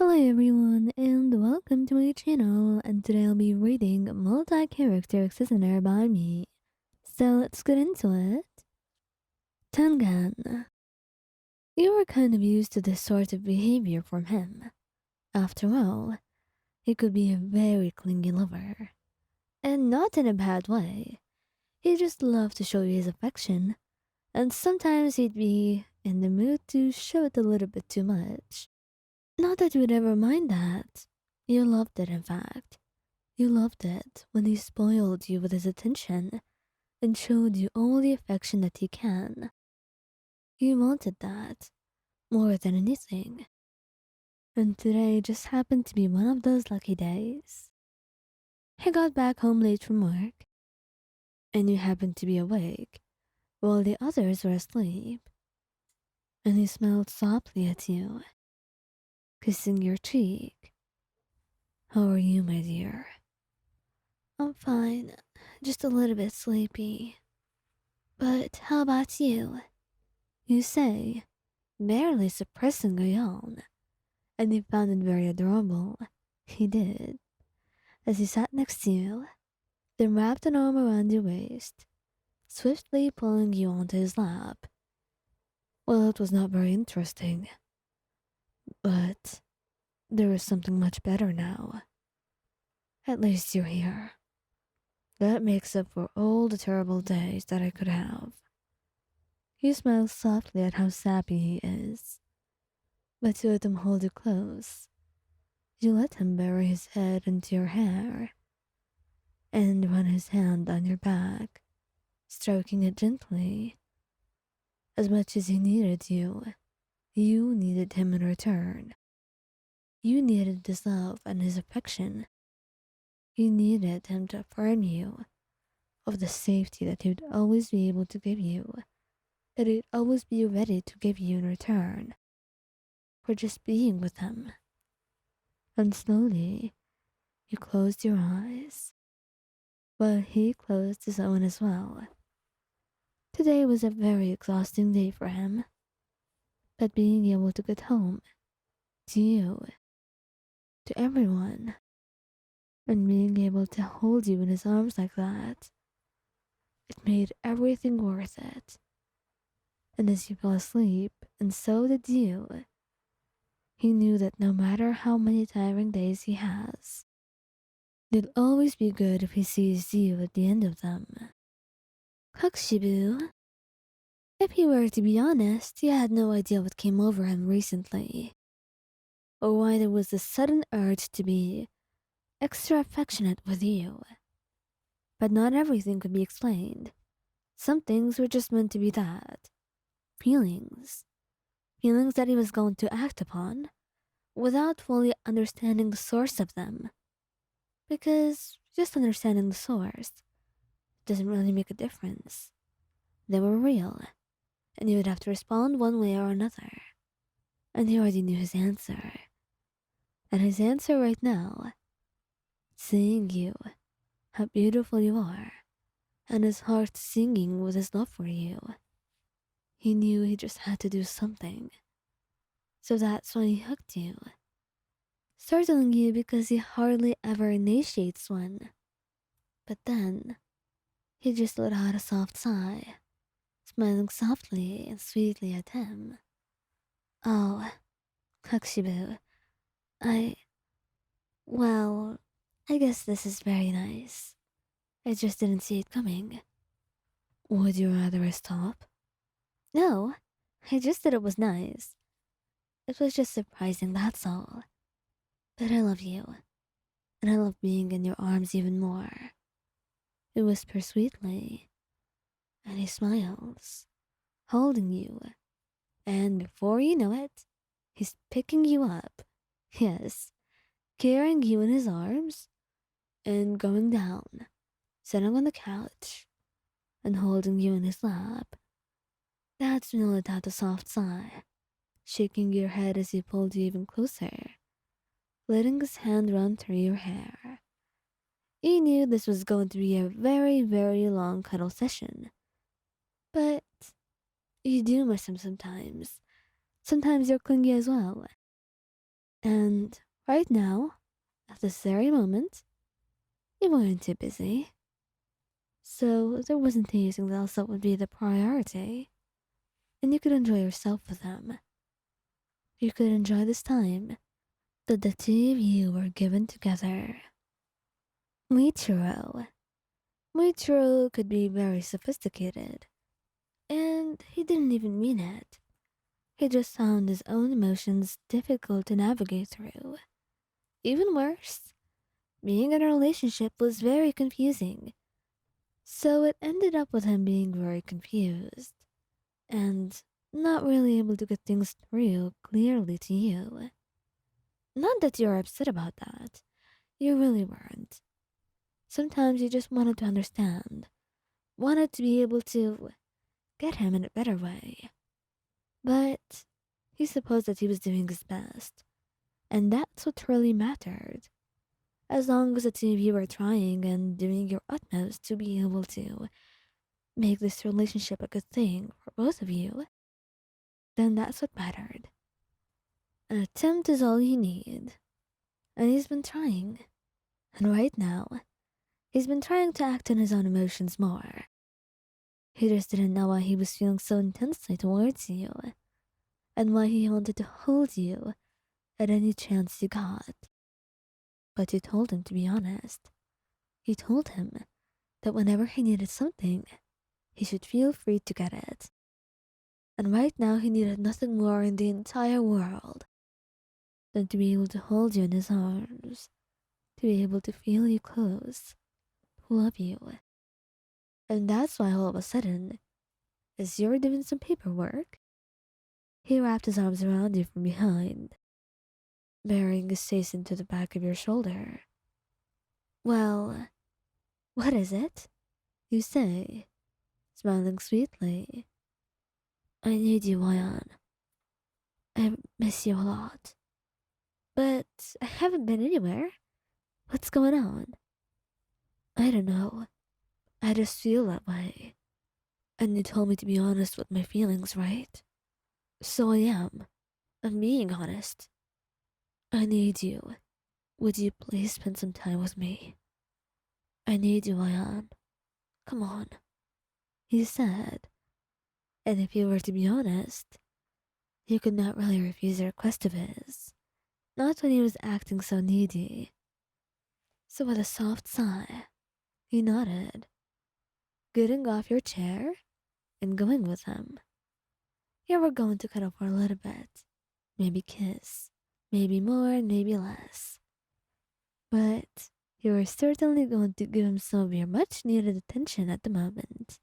Hello everyone and welcome to my channel, and today I'll be reading multi-character Executioner by me. So let's get into it. Tengen. You were kind of used to this sort of behavior from him. After all, he could be a very clingy lover. And not in a bad way. He just loved to show you his affection, and sometimes he'd be in the mood to show it a little bit too much. Not that you'd ever mind that. You loved it, in fact. You loved it when he spoiled you with his attention and showed you all the affection that he can. You wanted that more than anything. And today just happened to be one of those lucky days. He got back home late from work, and you happened to be awake while the others were asleep. And he smiled softly at you, kissing your cheek. How are you, my dear? I'm fine, just a little bit sleepy. But how about you? You say, barely suppressing a yawn, and he found it very adorable. He did, as he sat next to you, then wrapped an arm around your waist, swiftly pulling you onto his lap. Well, it was not very interesting, but there is something much better now. At least you're here. That makes up for all the terrible days that I could have. He smiles softly at how sappy he is, but you let him hold you close. You let him bury his head into your hair and run his hand on your back, stroking it gently. As much as he needed you, you needed him in return. You needed his love and his affection. You needed him to affirm you of the safety that he'd always be able to give you, that he'd always be ready to give you in return for just being with him. And slowly, you closed your eyes, while he closed his own as well. Today was a very exhausting day for him, but being able to get home to you, to everyone, and being able to hold you in his arms like that, it made everything worth it. And as you fell asleep, and so did you, he knew that no matter how many tiring days he has, it'll always be good if he sees you at the end of them. Kokushibo. If he were to be honest, he had no idea what came over him recently, or why there was this sudden urge to be extra affectionate with you. But not everything could be explained. Some things were just meant to be that. Feelings. Feelings that he was going to act upon, without fully understanding the source of them. Because just understanding the source doesn't really make a difference. They were real, and you would have to respond one way or another. And he already knew his answer. And his answer right now, seeing you, how beautiful you are, and his heart singing with his love for you. He knew he just had to do something. So that's why he hugged you, startling you because he hardly ever initiates one. But then, he just let out a soft sigh, smiling softly and sweetly at him. Oh, Kokushibo, I... well, I guess this is very nice. I just didn't see it coming. Would you rather I stop? No, I just said it was nice. It was just surprising, that's all. But I love you, and I love being in your arms even more. He whispers sweetly, and he smiles, holding you, and before you know it, he's picking you up. Yes, carrying you in his arms, and going down, sitting on the couch, and holding you in his lap. That's when he let out a soft sigh, shaking your head as he pulled you even closer, letting his hand run through your hair. He knew this was going to be a very, very long cuddle session. But you do miss him sometimes. Sometimes you're clingy as well. And right now, at this very moment, you weren't too busy. So there wasn't anything else that would be the priority. And you could enjoy yourself with him. You could enjoy this time that the two of you were given together. Muichiro. Muichiro could be very sophisticated, and he didn't even mean it. He just found his own emotions difficult to navigate through. Even worse, being in a relationship was very confusing. So it ended up with him being very confused and not really able to get things through clearly to you. Not that you're upset about that. You really weren't. Sometimes you just wanted to understand, wanted to be able to get him in a better way. But he supposed that he was doing his best, and that's what really mattered. As long as the two of you were trying and doing your utmost to be able to make this relationship a good thing for both of you, then that's what mattered. An attempt is all you need, and he's been trying. And right now, he's been trying to act on his own emotions more. He just didn't know why he was feeling so intensely towards you, and why he wanted to hold you at any chance you got. But you told him to be honest. You told him that whenever he needed something, he should feel free to get it. And right now he needed nothing more in the entire world than to be able to hold you in his arms, to be able to feel you close, to love you. And that's why all of a sudden, as you're doing some paperwork, he wrapped his arms around you from behind, burying his face into the back of your shoulder. Well, what is it? You say, smiling sweetly. I need you, Wayan. I miss you a lot. But I haven't been anywhere. What's going on? I don't know. I just feel that way. And you told me to be honest with my feelings, right? So I am. I'm being honest. I need you. Would you please spend some time with me? I need you, Wayan. Come on. He said. And if you were to be honest, you could not really refuse a request of his. Not when he was acting so needy. So with a soft sigh, he nodded, getting off your chair and going with him. You were going to cuddle for a little bit, maybe kiss, maybe more and maybe less. But you were certainly going to give him some of your much needed attention at the moment.